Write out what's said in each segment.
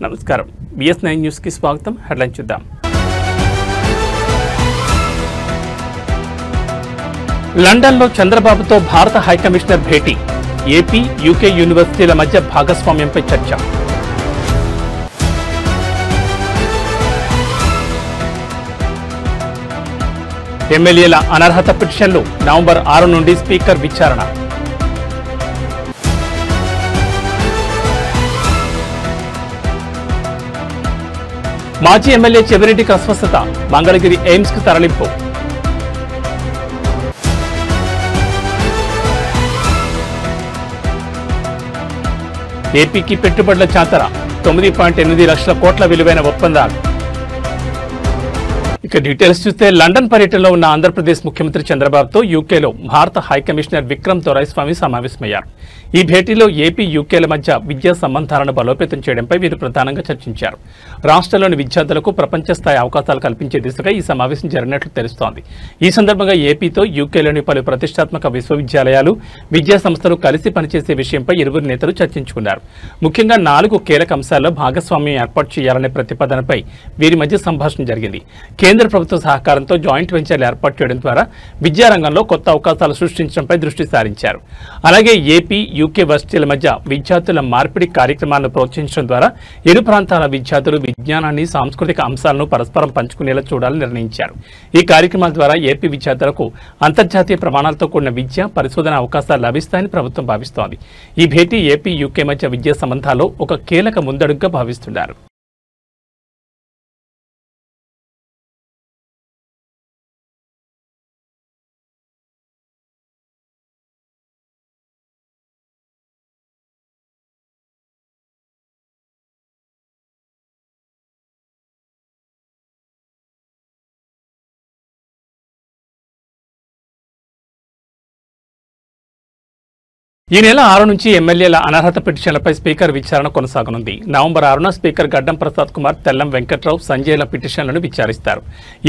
నమస్కారం BS9 news కి స్వాగతం హెడ్లైన్ చూద్దాం లండన్ లో చంద్రబాబుతో భారత హై కమిషనర్ భేటీ ఏపీ యూకే యూనివర్సిటీల మధ్య భాగస్వామ్యంపై చర్చ ఎమ్మెల్యేల అనర్హత పిటిషన్లు నవంబర్ 6 నుండి స్పీకర్ విచారణ మాజీ ఎమ్మెల్యే చెవిరెడ్డికి అస్వస్థత మంగళగిరి ఎయిమ్స్ కు తరలింపు ఏపీకి పెట్టుబడుల చాతర 9.8 లక్షల కోట్ల విలువైన ఒప్పందాలు ఇక డీటెయిల్స్ చూస్తే లండన్ పర్యటనలో ఉన్న ఆంధ్రప్రదేశ్ ముఖ్యమంత్రి చంద్రబాబుతో యూకేలో భారత హై కమిషనర్ విక్రమ్ దొరైస్వామి సమావేశమయ్యారు. ఈ భేటీలో ఏపీ యూకేల మధ్య విద్యా సంబంధాలను బలోపేతం చేయడంపై వీరు ప్రధానంగా చర్చించారు. రాష్ట్రంలోని విద్యార్థులకు ప్రపంచ స్థాయి అవకాశాలు కల్పించే దిశగా ఈ సమావేశం జరిగినట్లు తెలుస్తోంది. ఈ సందర్భంగా ఏపీతో యూకేలోని పలు ప్రతిష్టాత్మక విశ్వవిద్యాలయాలు విద్యా సంస్థలు కలిసి పనిచేసే విషయంపై ఇరువురు నేతలు చర్చించుకున్నారు. ముఖ్యంగా 4 కీలక అంశాల్లో భాగస్వామ్యం ఏర్పాటు చేయాలనే ప్రతిపాదనపై వీరి మధ్య సంభాషణ జరిగింది. కేంద్ర ప్రభుత్వ సహకారంతో జాయింట్ వెంచర్లు ఏర్పాటు చేయడం ద్వారా విద్యారంగంలో కొత్త అవకాశాలు సృష్టించడంపై దృష్టి సారించారు. అలాగే ఏపీ యూకే వర్సిటీల మధ్య విద్యార్థుల మార్పిడి కార్యక్రమాలను ప్రోత్సహించడం ద్వారా ఇరు ప్రాంతాల విద్యార్థులు విజ్ఞానాన్ని సాంస్కృతిక అంశాలను పరస్పరం పంచుకునేలా చూడాలని నిర్ణయించారు. ఈ కార్యక్రమాల ద్వారా ఏపీ విద్యార్థులకు అంతర్జాతీయ ప్రమాణాలతో కూడిన విద్య పరిశోధన అవకాశాలు లభిస్తాయని ప్రభుత్వం భావిస్తోంది. ఈ భేటీ ఏపీ యూకే మధ్య విద్యా సంబంధాల్లో ఒక కీలక ముందడుగుగా భావిస్తున్నారు. ఈ నెల 6 నుంచి ఎమ్మెల్యేల అనర్హత పిటిషన్లపై స్పీకర్ విచారణ కొనసాగనుంది. నవంబర్ 6న స్పీకర్ గడ్డం ప్రసాద్ కుమార్, తెల్లం వెంకట్రావు, సంజయ్ల పిటిషన్లను విచారిస్తారు.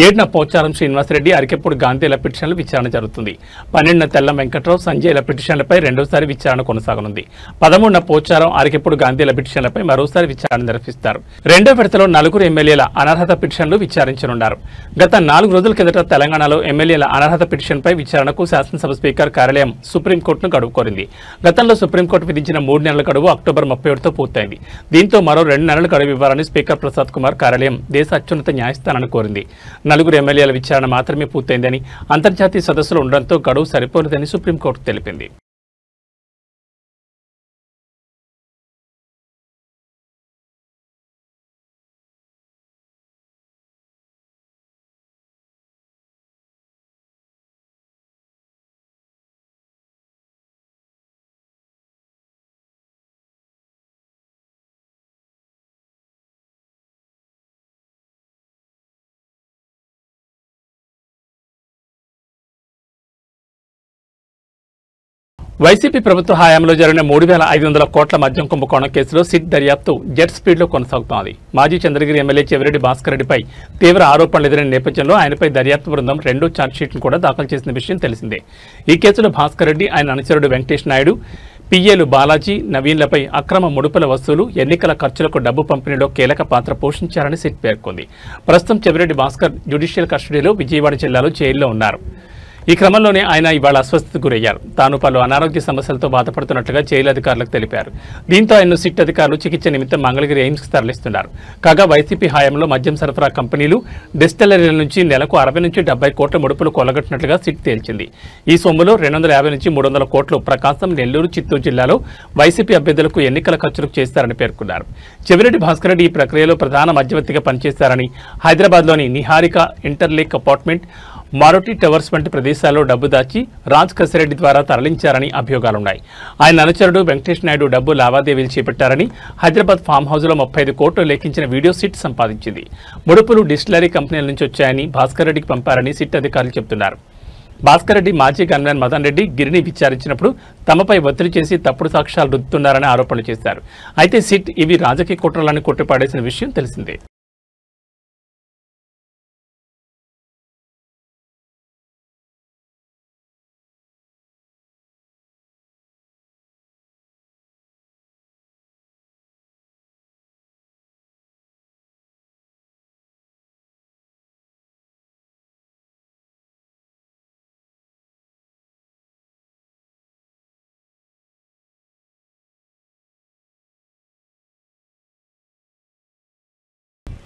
7న పోచారం శ్రీనివాసరెడ్డి, అరికెప్పుడు గాంధీల పిటిషన్లు విచారణ జరుగుతుంది. 12న తెల్లం వెంకట్రావు, సంజయ్ల పిటిషన్లపై రెండోసారి విచారణ కొనసాగనుంది. 13న పోచారం, అరికెప్పుడు గాంధీల పిటిషన్లపై మరోసారి విచారణ నిర్వహిస్తారు. రెండో విడతలో 4 ఎమ్మెల్యేల అనర్హత పిటిషన్లు విచారించనున్నారు. గత 4 రోజుల కిందట తెలంగాణలో ఎమ్మెల్యేల అనర్హత పిటిషన్పై విచారణకు శాసనసభ స్పీకర్ కార్యాలయం సుప్రీంకోర్టును గడువు కోరింది. గతంలో సుప్రీంకోర్టు విధించిన 3 నెలల గడువు అక్టోబర్ 31తో పూర్తయింది. దీంతో మరో 2 నెలల గడువు ఇవ్వాలని స్పీకర్ ప్రసాద్ కుమార్ కార్యాలయం దేశ అత్యున్నత న్యాయస్థానాన్ని కోరింది. 4 ఎమ్మెల్యేల విచారణ మాత్రమే పూర్తయిందని, అంతర్జాతీయ సదస్సులు ఉండడంతో గడువు సరిపోలేదని సుప్రీంకోర్టు తెలిపింది. వైసీపీ ప్రభుత్వ హయాంలో జరిగిన 3,500 కోట్ల మద్యం కుంభకోణం కేసులో సిట్ దర్యాప్తు జెట్ స్పీడ్లో కొనసాగుతోంది. మాజీ చంద్రగిరి ఎమ్మెల్యే చెవిరెడ్డి భాస్కర్ రెడ్డిపై తీవ్ర ఆరోపణలు ఎదురైన నేపథ్యంలో ఆయనపై దర్యాప్తు బృందం 2వ ఛార్జ్షీట్ను కూడా దాఖలు చేసిన విషయం తెలిసిందే. ఈ కేసులో భాస్కర్ రెడ్డి, ఆయన అనుచరుడు వెంకటేష్ నాయుడు, పిఏలు బాలాజీ, నవీన్లపై అక్రమ ముడుపుల వసూలు, ఎన్నికల ఖర్చులకు డబ్బు పంపిణీలో కీలక పాత్ర పోషించారని సిట్ పేర్కొంది. ప్రస్తుతం చెవిరెడ్డి భాస్కర్ జ్యుడిషియల్ కస్టడీలో విజయవాడ జిల్లాలో జైల్లో ఉన్నారు. ఈ క్రమంలోనే ఆయన ఇవాళ అస్వస్థతకు గురయ్యారు. తాను పలు అనారోగ్య సమస్యలతో బాధపడుతున్నట్లుగా జైలు అధికారులకు తెలిపారు. దీంతో ఆయన్ను సిట్ అధికారులు చికిత్స నిమిత్తం మంగళగిరి ఎయిమ్స్కి తరలిస్తున్నారు. కాగా వైసీపీ హయాంలో మద్యం సరఫరా కంపెనీలు, డిస్టిలరీల నుంచి నెలకు 60 నుంచి 70 కోట్ల ముడుపులు కొల్లగొట్టినట్లుగా సిట్ తేల్చింది. ఈ సొమ్ములో 250 నుంచి 300 కోట్లు ప్రకాశం, నెల్లూరు, చిత్తూరు జిల్లాలో వైసీపీ అభ్యర్థులకు ఎన్నికల ఖర్చులకు చేస్తారని పేర్కొన్నారు. చెవిరెడ్డి భాస్కర్ రెడ్డి ఈ ప్రక్రియలో ప్రధాన మధ్యవర్తిగా పనిచేశారని, హైదరాబాద్లోని నిహారిక ఇంటర్లేక్ అపార్ట్మెంట్, మారుటి టవర్స్ వంటి ప్రదేశాల్లో డబ్బు దాచి రాజ్ కసిరెడ్డి ద్వారా తరలించారని అభియోగాలున్నాయి. ఆయన అనుచరుడు వెంకటేష్ నాయుడు డబ్బు లావాదేవీలు చేపట్టారని, హైదరాబాద్ ఫామ్ హౌస్లో 35 కోట్లు లేఖించిన వీడియో సిట్ సంపాదించింది. ముడుపులు డిస్టిలరీ కంపెనీల నుంచి వచ్చాయని, భాస్కర్ రెడ్డికి పంపారని సిట్ అధికారులు చెబుతున్నారు. భాస్కర్ రెడ్డి మాజీ గన్మ్యాన్ మదన్ రెడ్డి గిరిని విచారించినప్పుడు తమపై ఒత్తిడి చేసి తప్పుడు సాక్ష్యాలు రుద్దుతున్నారని ఆరోపణలు చేశారు. అయితే సిట్ ఇవి రాజకీయ కుట్రలని కొట్టిపాడేసిన విషయం తెలిసిందే.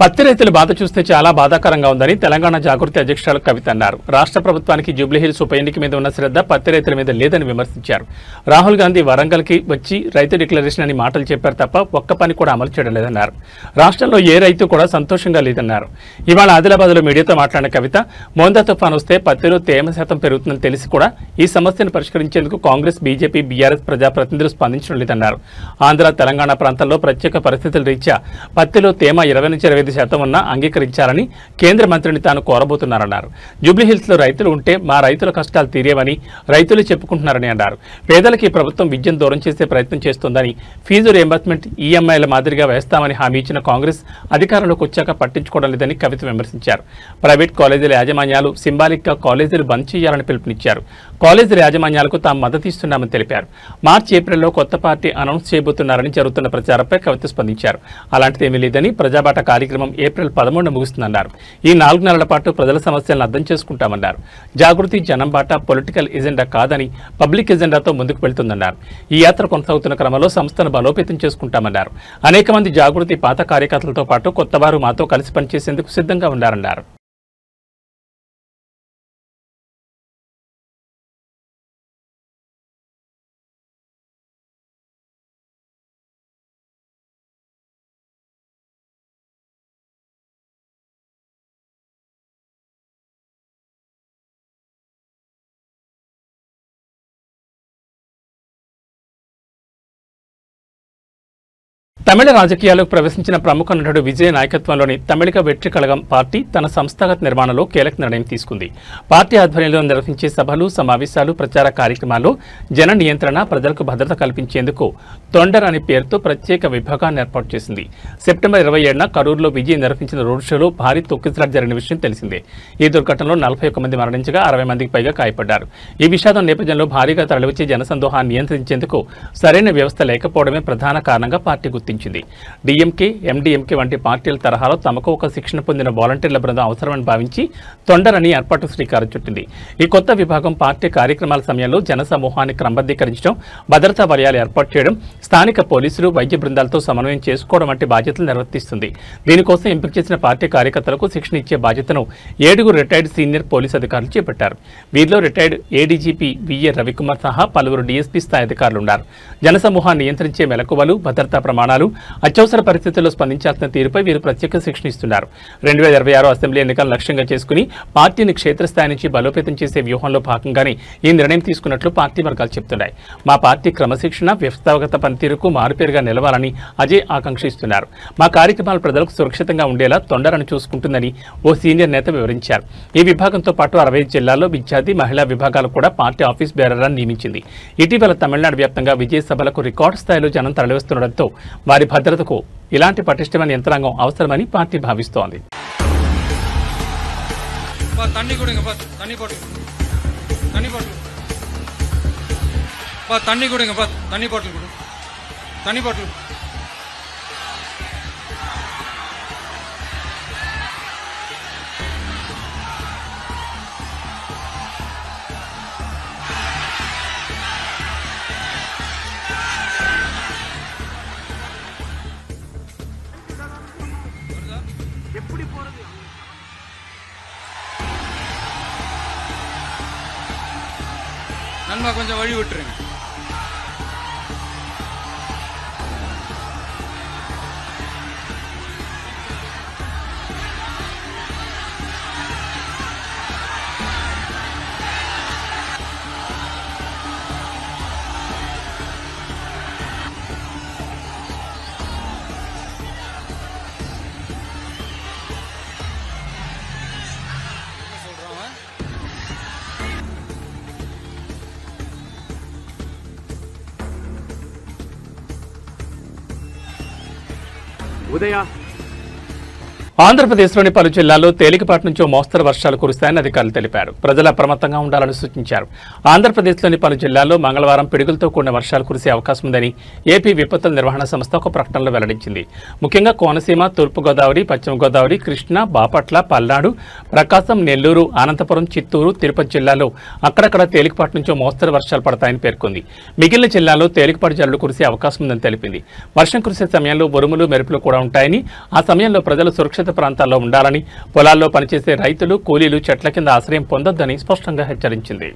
పత్తి రైతుల బాధ చూస్తే చాలా బాధాకరంగా ఉందని తెలంగాణ జాగృతి అధ్యక్షురాలు కవిత అన్నారు. రాష్ట్ర ప్రభుత్వానికి జూబ్లీహిల్స్ ఉప ఎన్నిక మీద ఉన్న శ్రద్ధ పత్తి రైతుల మీద లేదని విమర్శించారు. రాహుల్ గాంధీ వరంగల్కి వచ్చి రైతు డిక్లరేషన్ అని మాటలు చెప్పారు తప్ప ఒక్క పని కూడా అమలు చేయడం లేదన్నారు. రాష్ట్రంలో ఏ రైతు కూడా సంతోషంగా లేదన్నారు. ఇవాళ ఆదిలాబాద్లో మీడియాతో మాట్లాడిన కవిత, మోందా తుఫాన్ వస్తే పత్తిలో తేమ శాతం పెరుగుతుందని తెలిసి కూడా ఈ సమస్యను పరిష్కరించేందుకు కాంగ్రెస్, బీజేపీ, బీఆర్ఎస్ ప్రజాప్రతినిధులు స్పందించడం లేదన్నారు. ఆంధ్ర, తెలంగాణ ప్రాంతాల్లో ప్రత్యేక పరిస్థితుల రీత్యా పత్తిలో తేమ 20 నుంచి 25% ఉన్నా అంగీకరించాలని కేంద్ర మంత్రిని తాను కోరబోతున్నారన్నారు. జూబ్లీహిల్స్లో రైతులు ఉంటే మా రైతుల కష్టాలు తీరేవని రైతులు చెప్పుకుంటున్నారని అన్నారు. పేదలకి ప్రభుత్వం విద్యను దూరం చేసే ప్రయత్నం చేస్తోందని, ఫీజు రియంబర్స్మెంట్ ఈఎంఐల మాదిరిగా వేస్తామని హామీ ఇచ్చిన కాంగ్రెస్ అధికారంలోకి వచ్చాక పట్టించుకోవడం లేదని కవిత విమర్శించారు. ప్రైవేట్ కాలేజీల యాజమాన్యాలు సింబాలిక్ గా కాలేజీలు బంద్ చేయాలని పిలుపునిచ్చారు. కాలేజీల యాజమాన్యాలకు తాము మద్దతు ఇస్తున్నామని తెలిపారు. మార్చి, ఏప్రిల్లో కొత్త పార్టీ అనౌన్స్ చేయబోతున్నారని జరుగుతున్న ప్రచారంపై కవిత స్పందించారు. అలాంటిదేమీ లేదని ప్రజాబాట కార్యక్రమం ఏప్రిల్ 13న ముగుస్తుందన్నారు. ఈ 4 నెలల పాటు ప్రజల సమస్యలను అర్థం చేసుకుంటామన్నారు. జాగృతి జనం బాట పొలిటికల్ ఎజెండా కాదని పబ్లిక్ ఎజెండాతో ముందుకు వెళ్తుందన్నారు. ఈ యాత్ర కొనసాగుతున్న క్రమంలో సంస్థను బలోపేతం చేసుకుంటామన్నారు. అనేక మంది జాగృతి పాత కార్యకర్తలతో పాటు కొత్తవారు మాతో కలిసి పనిచేసేందుకు సిద్ధంగా ఉన్నారన్నారు. తమిళ రాజకీయాలకు ప్రవేశించిన ప్రముఖ నటుడు విజయ్ నాయకత్వంలోని తమిళిక వెట్రి కళగం పార్టీ తన సంస్థాగత నిర్మాణంలో కీలక నిర్ణయం తీసుకుంది. పార్టీ ఆధ్వర్యంలో నిర్వహించే సభలు, సమావేశాలు, ప్రచార కార్యక్రమాల్లో జన నియంత్రణ, ప్రజలకు భద్రత కల్పించేందుకు తొండర్ అనే పేరుతో ప్రత్యేక విభాగాన్ని ఏర్పాటు చేసింది. సెప్టెంబర్ 27న కరూరులో విజయ్ నిర్వహించిన రోడ్ షోలో భారీ తొక్కిసలాట జరిగిన విషయం తెలిసిందే. ఈ దుర్ఘటనలో 41 మంది మరణించగా 60 మందికి పైగా గాయపడ్డారు. ఈ విషాదం నేపథ్యంలో భారీగా తరలివచ్చే జనసందోహాన్ని నియంత్రించేందుకు సరైన వ్యవస్థ లేకపోవడమే ప్రధాన కారణంగా పార్టీ గుర్తించింది. డీఎంకే, ఎండీఎంకే వంటి పార్టీల తరహాలో తమకు ఒక శిక్షణ పొందిన వాలంటీర్ల బృందం అవసరమని భావించి తొండర్ అని ఏర్పాటు శ్రీకారం చుట్టింది. ఈ కొత్త విభాగం పార్టీ కార్యక్రమాల సమయంలో జన సమూహాన్ని క్రమబద్ధీకరించడం, భద్రతా వలయాలు ఏర్పాటు చేయడం, స్థానిక పోలీసులు, వైద్య బృందాలతో సమన్వయం చేసుకోవడం వంటి బాధ్యతలు నిర్వర్తిస్తుంది. దీనికోసం ఎంపిక చేసిన పార్టీ కార్యకర్తలకు శిక్షణ ఇచ్చే బాధ్యతను 7 రిటైర్డ్ సీనియర్ పోలీసు అధికారులు చేపట్టారు. వీరిలో రిటైర్డ్ ఏడీజీపీ విఏ రవికుమార్ సహా పలువురు డీఎస్పీ స్థాయి అధికారులు ఉన్నారు. జన సమూహాన్ని నియంత్రించే మెలకువలు, భద్రతా ప్రమాణాలు, అత్యవసర పరిస్థితుల్లో స్పందించాల్సిన తీరుపై వీరు ప్రత్యేక శిక్షణ ఇస్తున్నారు. 2026 అసెంబ్లీ ఎన్నికలను లక్ష్యంగా చేసుకుని పార్టీని క్షేత్రస్థాయి నుంచి బలోపేతం చేసే వ్యూహంలో భాగంగానే ఈ నిర్ణయం తీసుకున్నట్లు పార్టీ వర్గాలు చెబుతున్నాయి. మా పార్టీ క్రమశిక్షణ, వ్యవస్థాగత పనితీరుకు మారుపేరుగా నిలవాలని అజయ్ ఆకాంక్షిస్తున్నారు. మా కార్యక్రమాలు ప్రజలకు సురక్షితంగా ఉండేలా తొండరను చూసుకుంటుందని ఓ సీనియర్ నేత వివరించారు. ఈ విభాగంతో పాటు 65 జిల్లాల్లో విద్యార్థి, మహిళా విభాగాలు కూడా పార్టీ ఆఫీస్ బేరర్లను నియమించింది. ఇటీవల తమిళనాడు వ్యాప్తంగా విజయ సభలకు రికార్డు స్థాయిలో జనం తరలివస్తుండటంతో వారి భద్రతకు ఇలాంటి పటిష్టమైన యంత్రాంగం అవసరమని పార్టీ భావిస్తోంది. நண்பா கொஞ்சம் வழி விட்டுருங்க. ఆంధ్రప్రదేశ్లోని పలు జిల్లాల్లో తేలికపాటి నుంచి మోస్తరు వర్షాలు కురుస్తాయని అధికారులు తెలిపారు. ప్రజలు అప్రమత్తంగా ఉండాలని సూచించారు. ఆంధ్రప్రదేశ్లోని పలు జిల్లాల్లో మంగళవారం పిడుగులతో కూడిన వర్షాలు కురిసే అవకాశం ఉందని ఏపీ విపత్తుల నిర్వహణ సంస్థ ఒక ప్రకటనలో వెల్లడించింది. ముఖ్యంగా కోనసీమ, తూర్పుగోదావరి, పశ్చిమ గోదావరి, కృష్ణా, బాపట్ల, పల్నాడు, ప్రకాశం, నెల్లూరు, అనంతపురం, చిత్తూరు, తిరుపతి జిల్లాల్లో అక్కడక్కడ తేలికపాటి నుంచి మోస్తరు వర్షాలు పడతాయని పేర్కొంది. మిగిలిన జిల్లాల్లో తేలికపాటి జల్లులు కురిసే అవకాశం ఉందని తెలిపింది. వర్షం కురిసే సమయంలో ఉరుములు, మెరుపులు కూడా ఉంటాయని, ఆ సమయంలో ప్రజలు సురక్షిత ప్రాంతాల్లో ఉండాలని, పొలాల్లో పనిచేసే రైతులు, కూలీలు చెట్ల కింద ఆశ్రయం పొందొద్దని స్పష్టంగా హెచ్చరించింది.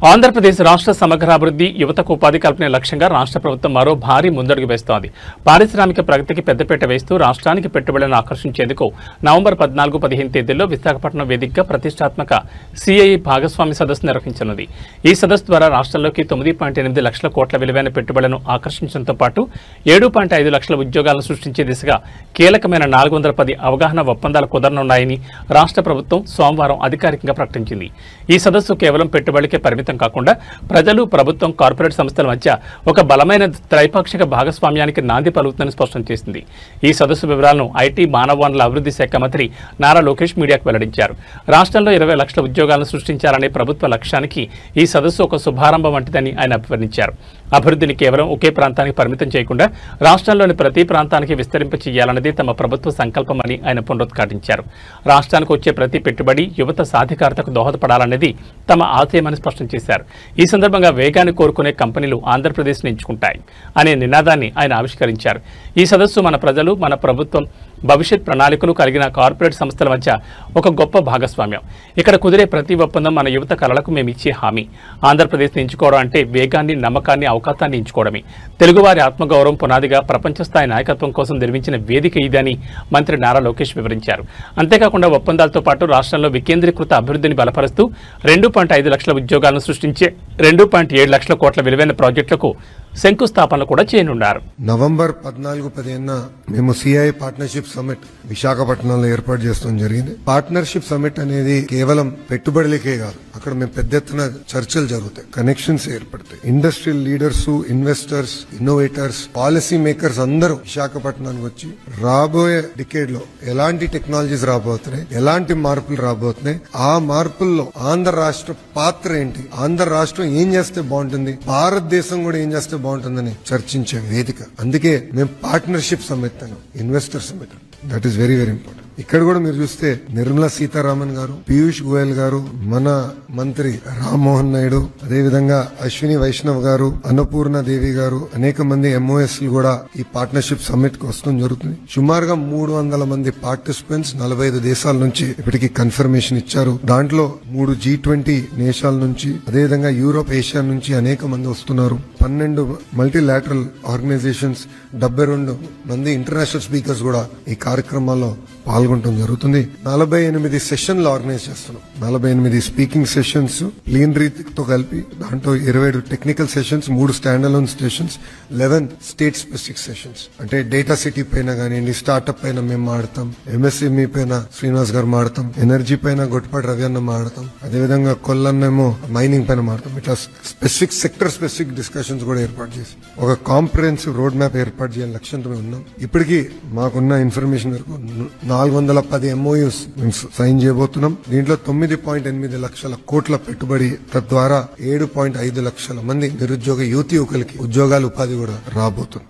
ఆంధ్రప్రదేశ్ రాష్ట్ర సమగ్రాభివృద్ధి, యువతకు ఉపాధి కల్పనే లక్ష్యంగా రాష్ట్ర ప్రభుత్వం మరో భారీ ముందడుగు వేస్తోంది. పారిశ్రామిక ప్రగతికి పెద్దపీట వేస్తూ రాష్ట్రానికి పెట్టుబడులను ఆకర్షించేందుకు నవంబర్ 14-15 తేదీల్లో విశాఖపట్నం వేదికగా ప్రతిష్టాత్మక సిఐఈ భాగస్వామి సదస్సు నిర్వహించనుంది. ఈ సదస్సు ద్వారా రాష్ట్రంలోకి 9.8 లక్షల కోట్ల విలువైన పెట్టుబడులను ఆకర్షించడంతో పాటు 7.5 లక్షల ఉద్యోగాలను సృష్టించే దిశగా కీలకమైన 410 అవగాహన ఒప్పందాలు కుదరనున్నాయని రాష్ట్ర ప్రభుత్వం సోమవారం అధికారికంగా ప్రకటించింది. ఈ సదస్సు కేవలం పెట్టుబడికే పరిమితం కాకుండా ప్రజలు, ప్రభుత్వం, కార్పొరేట్ సంస్థల మధ్య ఒక బలమైన త్రైపాక్షిక భాగస్వామ్యానికి నాంది పలుకుతుందని స్పష్టం చేసింది. ఈ సదస్సు వివరాలను ఐటీ, మానవ వనరుల అభివృద్ధి శాఖ మంత్రి నారా లోకేష్ మీడియాకు వెల్లడించారు. రాష్ట్రంలో 20 లక్షల ఉద్యోగాలను సృష్టించాలనే ప్రభుత్వ లక్ష్యానికి ఈ సదస్సు ఒక శుభారంభం వంటిదని ఆయన అభివర్ణించారు. అభివృద్ధిని కేవలం ఒకే ప్రాంతానికి పరిమితం చేయకుండా రాష్ట్రంలోని ప్రతి ప్రాంతానికి విస్తరింప చేయాలన్నది తమ ప్రభుత్వ సంకల్పమని ఆయన పునరుద్ఘాటించారు. రాష్ట్రానికి వచ్చే ప్రతి పెట్టుబడి యువత సాధికారతకు దోహదపడాలన్నది తమ ఆశయమని స్పష్టం చేశారు. ఈ సందర్భంగా వేగాన్ని కోరుకునే కంపెనీలు ఆంధ్రప్రదేశ్ని ఎంచుకుంటాయి అనే నినాదాన్ని ఆయన ఆవిష్కరించారు. ఈ సదస్సు మన ప్రజలు, మన ప్రభుత్వం, భవిష్యత్ ప్రణాళికలు కలిగిన కార్పొరేట్ సంస్థల మధ్య ఒక గొప్ప భాగస్వామ్యం. ఇక్కడ కుదిరే ప్రతి ఒప్పందం మన యువత కళలకు మేమిచ్చే హామీ. ఆంధ్రప్రదేశ్ని ఎంచుకోవడం అంటే వేగాన్ని, నమ్మకాన్ని, అవకాశాన్ని ఎంచుకోవడమే. తెలుగువారి ఆత్మగౌరవం పునాదిగా ప్రపంచ స్థాయి నాయకత్వం కోసం నిర్మించిన వేదిక ఇదని మంత్రి నారా లోకేష్ వివరించారు. అంతేకాకుండా ఒప్పందాలతో పాటు రాష్ట్రంలో వికేంద్రీకృత అభివృద్ధిని బలపరుస్తూ 2.5 లక్షల ఉద్యోగాలను సృష్టించే 2.7 లక్షల కోట్ల విలువైన ప్రాజెక్టులకు శంకుస్థాపనలు కూడా చేయనున్నారు. నవంబర్ 14-15 మేము సిఐ పార్ట్నర్షిప్ సమిట్ విశాఖపట్నంలో ఏర్పాటు చేస్తాం జరిగింది. పార్ట్నర్షిప్ సమిట్ అనేది కేవలం పెట్టుబడులకే కాదు, అక్కడ మేము పెద్ద ఎత్తున చర్చలు జరుగుతాయి, కనెక్షన్స్ ఏర్పడతాయి. Industrial leaders, investors, innovators, policy makers అందరూ విశాఖపట్నానికి వచ్చి రాబోయే డికేడ్ లో ఎలాంటి టెక్నాలజీస్ రాబోతున్నాయి, ఎలాంటి మార్పులు రాబోతున్నాయి, ఆ మార్పుల్లో ఆంధ్ర రాష్ట్ర పాత్ర ఏంటి, ఆంధ్ర రాష్ట్రం ఏం చేస్తే బాగుంటుంది, భారతదేశం కూడా ఏం చేస్తే బాగుంటుందని చర్చించే వేదిక. అందుకే మేము partnership summit, investor summit, that is very very important. ఇక్కడ కూడా మీరు చూస్తే నిర్మలా సీతారామన్ గారు, పీయూష్ గోయల్ గారు, మన మంత్రి రామ్మోహన్ నాయుడు, అదేవిధంగా అశ్విని వైష్ణవ్ గారు, అన్నపూర్ణ దేవి గారు, అనేక మంది ఎంఓఎస్ కూడా ఈ పార్ట్నర్షిప్ సమ్మిట్ కు వస్తూ జరుగుతుంది. సుమారుగా 300 మంది పార్టిసిపెంట్స్ 45 దేశాల నుంచి ఇప్పటికి కన్ఫర్మేషన్ ఇచ్చారు. దాంట్లో 3 G20 దేశాల నుంచి, అదేవిధంగా యూరోప్, ఏషియా నుంచి అనేక మంది వస్తున్నారు. 12 మల్టీలాటరల్ ఆర్గనైజేషన్స్, 72 మంది ఇంటర్నేషనల్ స్పీకర్స్ కూడా ఈ కార్యక్రమాల్లో పాల్గొనడం జరుగుతుంది. 48 సెషన్లు ఆర్గనైజ్ చేస్తున్నాం. 48 స్పీకింగ్ సెషన్స్ ప్లీనరీతో కలిపి, దాంట్లో 27 technical sessions, 3 stand alone sessions, 11 state specific sessions. అంటే డేటా సిటీ పైన కానివ్వండి, స్టార్ట్అప్ పైన మేము మాడతాం, ఎంఎస్ఎంఈ పైన శ్రీనివాస్ గారు మాడతాం, ఎనర్జీ పైన గొట్టపాటి రవి అన్న మాడతాం, అదేవిధంగా కొల్లన్నేమో మైనింగ్ పైన మాడతాం. ఇట్లా స్పెసిఫిక్ సెక్టర్ స్పెసిఫిక్ డిస్కషన్స్ కూడా ఏర్పాటు చేసి ఒక కాంప్రహెన్సివ్ రోడ్ మ్యాప్ ఏర్పాటు చేయాలని లక్ష్యంతో ఉన్నాం. ఇప్పటికీ మాకున్న ఇన్ఫర్మేషన్ వరకు 410 MOUs మేము సైన్ చేయబోతున్నాం. దీంట్లో 9.8 లక్షల కోట్ల పెట్టుబడి, తద్వారా 7.5 లక్షల మంది నిరుద్యోగ యువకులకి ఉద్యోగాలు, ఉపాధి కూడా రాబోతుంది.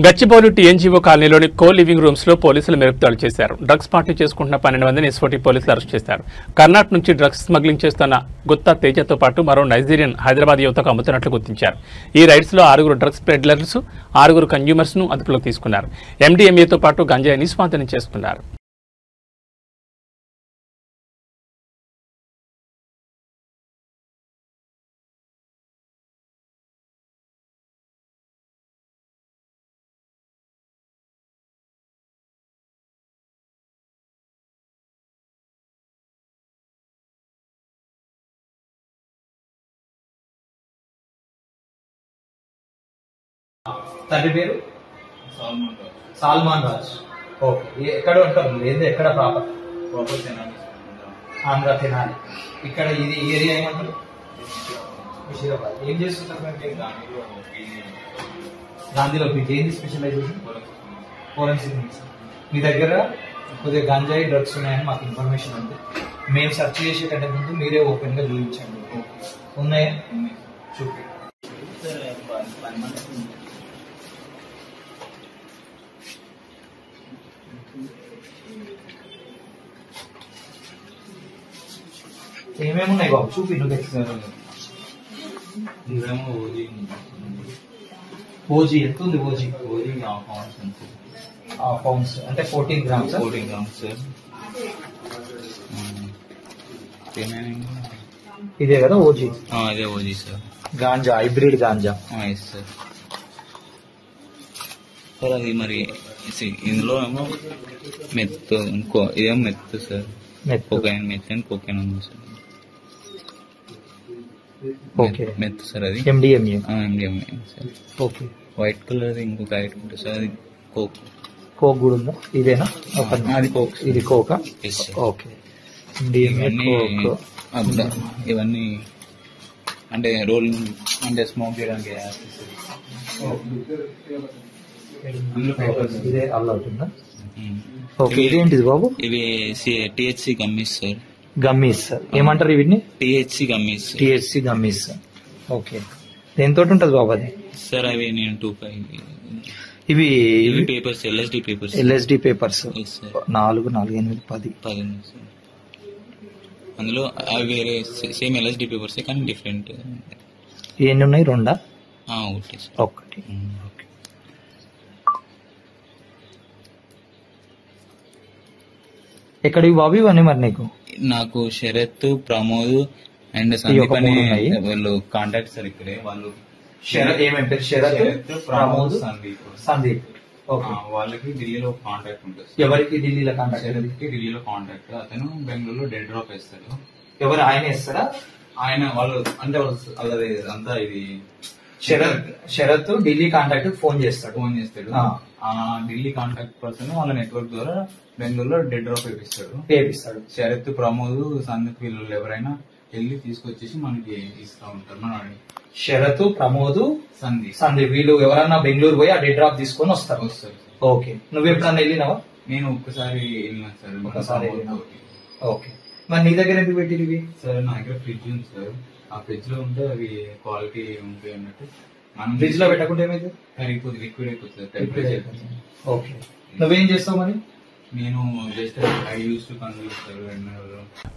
గచ్చిబౌలి టీఎన్జీఓ కాలనీలోని కో లివింగ్ రూమ్స్ లో పోలీసులు మెరుపుదాడులు చేశారు. డ్రగ్స్ పార్టీ చేసుకుంటున్న 12 మందిని ఎస్ఓటీ పోలీసులు అరెస్ట్ చేశారు. కర్ణాటక నుంచి డ్రగ్స్ స్మగ్లింగ్ చేస్తున్న గుత్తా తేజతో పాటు మరో నైజీరియన్ హైదరాబాద్ యువతకు అమ్ముతున్నట్లు గుర్తించారు. ఈ రైడ్స్ లో 6 డ్రగ్స్ పెడ్లర్స్, 6 కన్జ్యూమర్స్ ను అదుపులోకి తీసుకున్నారు. MDMAతో పాటు గంజాయిని స్వాధీనం చేసుకున్నారు. తండ్రి పేరు సాల్మాన్ రాజ్. ఓకే, ఎక్కడ ఉంటారు? లేదు, ఎక్కడ ప్రాపర్? ఆంధ్ర తెనాలి. ఇక్కడ ఇది ఏరియా ఏమంటారు? విషయాబాద్. ఏం చేస్తుంటారు? గాంధీలో పీజీ. ఏంది స్పెషలైజేషన్? Forensic medicine. మీ దగ్గర కొద్దిగా గంజాయి డ్రగ్స్ ఉన్నాయని మాకు ఇన్ఫర్మేషన్ ఉంది. మేము సెర్చ్ చేసేటంటే ముందు మీరే ఓపెన్ గా చూపించండి. ఉన్నాయా? చూపి. ఏమేమి ఉన్నాయి బాబు? చూపి. ఇవేమో ఓజీ ఎంత ఉంది? ఓజీ పౌండ్స్ అంటే 14 గ్రామ్స్. 14 grams sir. ఇదే కదా ఓజీ? అదే OG sir. Ganja, hybrid ganja. Yes sir. Sir అది మరి ఇందులో ఏమో మెత్, ఇంకో ఇదేమో meth sir. Cocaine, meth and cocaine ఉంది సార్. Okay, meth sir. అది MDMA. MDMA sir. Okay, white colour ఇంకొక ఐటమ్ ఉంటుంది సార్. అది కోక్. కోక్ కూడా ఉందా? ఇదేనా? అది కోక్. ఇది కోకా? Yes sir. Okay. MDMA, coke. ఇవన్నీ అంటే రోల్ అంటే స్మోక్ చేయడానికి. ఇదే అల్లా అవుతుందా? ఓకే, ఇదేంటిది బాబు? ఇవి THC గమ్మీస్ సార్. గమ్మీస్. ఏమంటారు వీటిని? THC gummies. THC gummies. Okay, దేంతో ఉంటుంది బాబు అది? సార్ అవి నేను 2.5 ఇవి పేపర్స్, LSD పేపర్స్. 4, 8, 10. సార్. అందులో అవి వేరే సేమ్ LSD పేపర్స్ కానీ డిఫరెంట్. ఎన్ని ఉన్నాయి? 2? ఒకటి సార్. ఒకటి. ఎక్కడివి బాబు ఇవన్నీ మరి నీకు? నాకు శరత్, ప్రమోద్ అండ్ సందీప్ అని వాళ్ళు కాంటాక్ట్ సార్. ఇక్కడే వాళ్ళు. ఏమేమి పేరు? శరత్, ప్రమోద్, సందీప్. వాళ్ళకి ఢిల్లీలో కాంటాక్ట్ ఉంటుంది. ఎవరికి ఢిల్లీలో కాంటాక్ట్? శరత్కి ఢిల్లీలో కాంటాక్ట్. అతను బెంగళూరులో డెడ్ డ్రాప్ వేస్తాడు. ఎవరు? ఆయన ఇస్తారా? ఆయన వాళ్ళు అంటే వాళ్ళది అంతా ఇది. శరత్ ఢిల్లీ కాంటాక్ట్ ఫోన్ చేస్తాడు. ఆ ఢిల్లీ కాంటాక్ట్ పర్సన్ వాళ్ళ నెట్వర్క్ ద్వారా బెంగళూరులో డెడ్ డ్రాప్ వేపిస్తాడు. శరత్, ప్రమోద్, సందీప్ వీళ్ళు ఎవరైనా వెళ్ళి తీసుకొచ్చేసి మనకి ఇస్తా ఉంటారు. మనం శరత్, ప్రమోద్, సందీప్ వీళ్ళు ఎవరన్నా బెంగళూరు పోయి ఆ డెడ్ డ్రాప్ తీసుకొని వస్తారు. ఓకే, నువ్వు ఎప్పుడన్నా వెళ్ళినావా? నేను ఒక్కసారి వెళ్ళినా సార్. ఒకసారి. ఓకే, మరి నీ దగ్గర ఎందుకు పెట్టినవి? సార్ నా దగ్గర ఫ్రిడ్జ్ ఉంది సార్. ఆ ఫ్రిడ్జ్ లో ఉంటే అవి క్వాలిటీ ఉంటాయి అన్నట్టు. మనం ఫ్రిడ్జ్ లో పెట్టకుంటే ఏమైతే కరిగిపోతుంది, లిక్విడ్ అయిపోతుంది. ఓకే, నువ్వేం చేస్తావు మరి? నేను just I use to convince sir.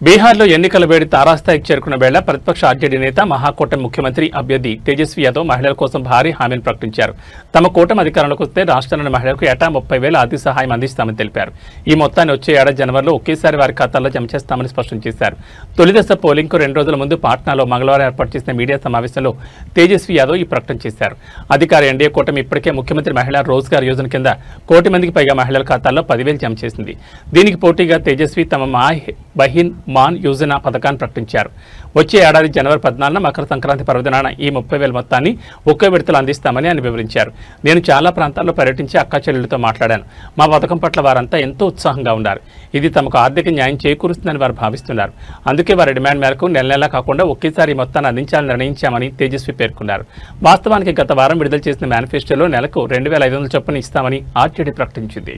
బీహార్లో ఎన్నికల వేడి తారాస్థాయికి చేరుకున్న వేళ ప్రతిపక్ష ఆర్జేడీ నేత మహాకూటమి ముఖ్యమంత్రి అభ్యర్థి తేజస్వి యాదవ్ మహిళల కోసం భారీ హామీలు ప్రకటించారు. తమ కూటమి అధికారంలోకి వస్తే రాష్ట్రంలోని మహిళలకు ఏటా 30,000 ఆర్థిక సహాయం అందిస్తామని తెలిపారు. ఈ మొత్తాన్ని వచ్చే ఏడాది జనవరిలో ఒకేసారి వారి ఖాతాల్లో జమ చేస్తామని స్పష్టం చేశారు. తొలిదశ పోలింగ్కు 2 రోజుల ముందు పాట్నాలో మంగళవారం ఏర్పాటు చేసిన మీడియా సమావేశంలో తేజస్వి యాదవ్ ఈ ప్రకటన చేశారు. అధికార ఎన్డీఏ కూటమి ఇప్పటికే ముఖ్యమంత్రి మహిళా రోజ్గార్ యోజన కింద 1 కోటి మందికి పైగా మహిళల ఖాతాల్లో 10,000 జమ చేసింది. దీనికి పోటీగా తేజస్వి తమ బహిన్ మాన్ యోజన పథకాన్ని ప్రకటించారు. వచ్చే ఏడాది జనవరి 14న మకర సంక్రాంతి పర్వదినాన ఈ 30,000 మొత్తాన్ని ఒకే విడతలో అందిస్తామని ఆయన వివరించారు. నేను చాలా ప్రాంతాల్లో పర్యటించి అక్కా చెల్లెలతో మాట్లాడాను. మా పథకం పట్ల వారంతా ఎంతో ఉత్సాహంగా ఉన్నారు. ఇది తమకు ఆర్థిక న్యాయం చేకూరుస్తుందని వారు భావిస్తున్నారు. అందుకే వారి డిమాండ్ మేరకు నెల నెలా కాకుండా ఒకేసారి మొత్తాన్ని అందించాలని నిర్ణయించామని తేజస్వి పేర్కొన్నారు. వాస్తవానికి గత వారం విడుదల చేసిన మేనిఫెస్టోలో నెలకు 2,500 చొప్పున ఇస్తామని ఆర్జేడీ ప్రకటించింది.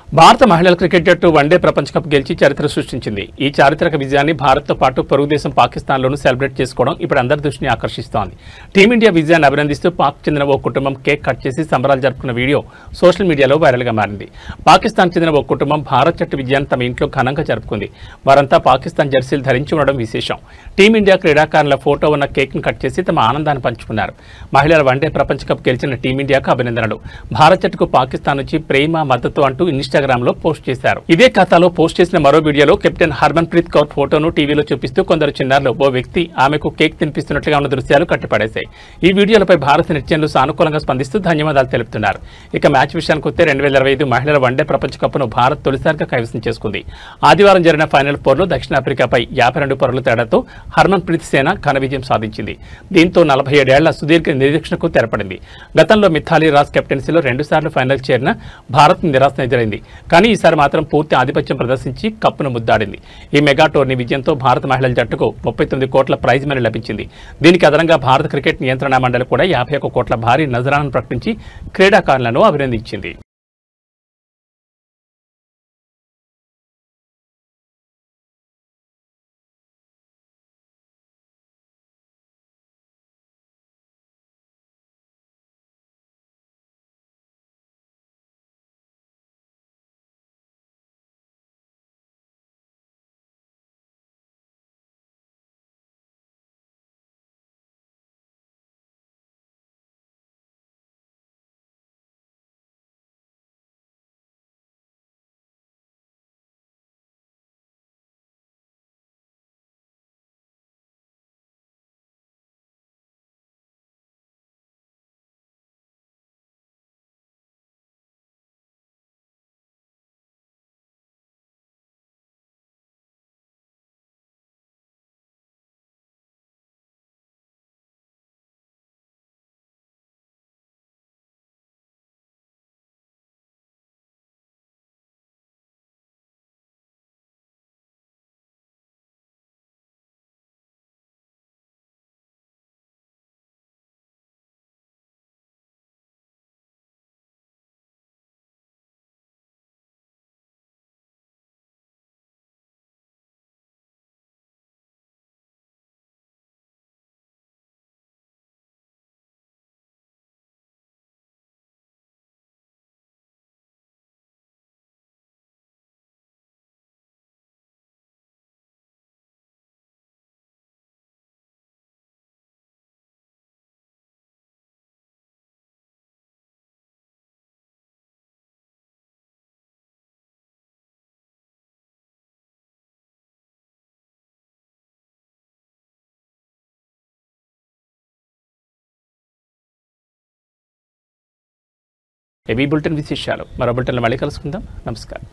భారత మహిళల క్రికెట్ జట్టు వన్డే ప్రపంచ కప్ గెలిచి చరిత్ర సృష్టించింది. ఈ చారిత్రక విజయాన్ని భారత్తో పాటు పొరుగు దేశం పాకిస్తాన్లోనూ సెలబ్రేట్ చేసుకోవడం ఇప్పుడు అందరి దృష్టిని ఆకర్షిస్తోంది. టీమిండియా విజయాన్ని అభినందిస్తూ పాక్ చెందిన ఓ కుటుంబం కేక్ కట్ చేసి సంబరాలు జరుపుకున్న వీడియో సోషల్ మీడియాలో వైరల్గా మారింది. పాకిస్తాన్ చెందిన ఓ కుటుంబం భారత్ జట్టు విజయాన్ని తమ ఇంట్లో ఘనంగా జరుపుకుంది. వారంతా పాకిస్తాన్ జెర్సీలు ధరించి ఉండడం విశేషం. టీమిండియా క్రీడాకారుల ఫోటో ఉన్న కేక్ను కట్ చేసి తమ ఆనందాన్ని పంచుకున్నారు. మహిళల వన్డే ప్రపంచ కప్ గెలిచిన టీమిండియాకు అభినందనలు. భారత్ జట్టుకు పాకిస్తాన్ నుంచి ప్రేమ మద్దతు అంటూ ఇన్స్టాగ్రామ్ లో పోస్ట్ చేశారు. ఇదే ఖాతాలో పోస్ట్ చేసిన మరో వీడియోలో కెప్టెన్ హర్మన్ ప్రీత్ కౌర్ ఫోటోను టీవీలో చూపిస్తూ కొందరు చిన్నారులు ఓ వ్యక్తి ఆమెకు కేక్ తినిపిస్తున్నట్లుగా ఉన్న దృశ్యాలు కట్టిపడేశాయి. ఈ వీడియోలపై భారత నెటిజన్లు సానుకూలంగా స్పందిస్తూ ధన్యవాదాలు తెలుపుతున్నారు. ఇక మ్యాచ్ విషయానికి వస్తే 2025 మహిళల వన్డే ప్రపంచ కప్ను భారత్ తొలిసారిగా కైవసం చేసుకుంది. ఆదివారం జరిగిన ఫైనల్ పోర్లో దక్షిణాఫ్రికాపై 52 పరుగుల తేడాతో హర్మన్ ప్రీత్ సేన ఘన విజయం సాధించింది. దీంతో 47 ఏళ్ల సుదీర్ఘ నిరీక్షణకు తెరపడింది. గతంలో మిథాలీ రాజ్ కెప్టెన్సీలో 2 సార్లు ఫైనల్ చేరిన భారత్ నిరాశ ఎదురైంది. కానీ ఈసారి మాత్రం పూర్తి ఆధిపత్యం ప్రదర్శించి కప్పును ముద్దాడింది. ఈ మెగా టోర్నీ విజయంతో భారత మహిళల జట్టుకు 39 కోట్ల ప్రైజ్ మనీ లభించింది. దీనికి అదనంగా భారత క్రికెట్ నియంత్రణ మండలి కూడా 51 కోట్ల భారీ నజరానాను ప్రకటించి క్రీడాకారులను అభినందించింది. ఏబీ బులెటిన్ విశేషాలు మరో బులెటిన్లో మళ్ళీ కలుసుకుందాం. నమస్కారం.